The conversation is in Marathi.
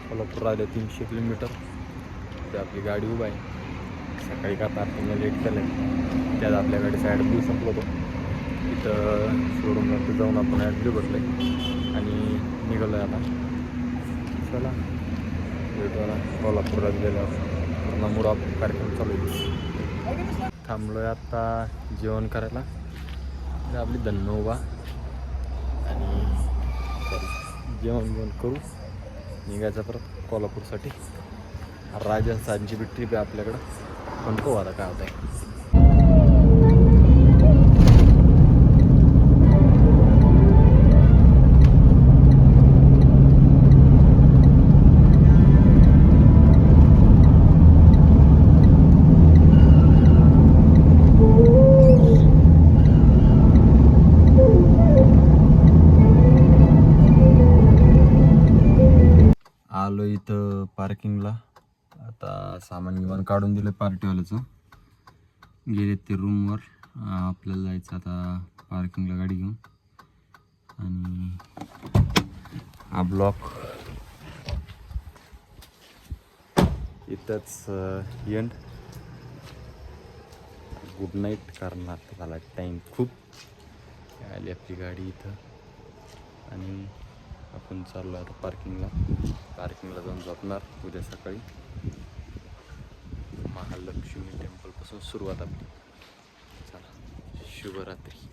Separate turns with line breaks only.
कोल्हापूर राहिले 300 किलोमीटर. ते आपली गाडी उभा आहे. सकाळी का पार्किंगला लेट केलं आहे, त्यात आपल्या गाडीचा ॲडब्ल्यू संपलं होतं. तिथं शोरूमवरती जाऊन आपण ॲडब्ल्यू भरलं आहे आणि निघालो आहे आता. चला भेटूला कोल्हापुरात गेल्यावर पूर्ण मूड ऑफ कार्यक्रम चालू आहे. थांबलो आहे आत्ता जेवण करायला. आपली धन्नो उभा आणि जेवण करू निघायचं परत कोल्हापूरसाठी. राजस्थानची बी ट्रिप आहे आपल्याकडं, पण पाहू आता काय होतं आहे. आलो इथं पार्किंगला. आता सामान विमान काढून दिलं पार्टीवाल्याचं, गेले ते रूमवर. आपल्याला जायचं आता पार्किंगला गाडी घेऊन. आणि हा ब्लॉक इथंच एंड. गुड नाईट, कारण आता झाला टाईम खूप. आली आपली गाडी इथं आणि आपण चाललो आता पार्किंगला जाऊन झोपणार. उद्या सकाळी महालक्ष्मी टेम्पलपासून सुरुवात आपली. चला, शुभरात्री.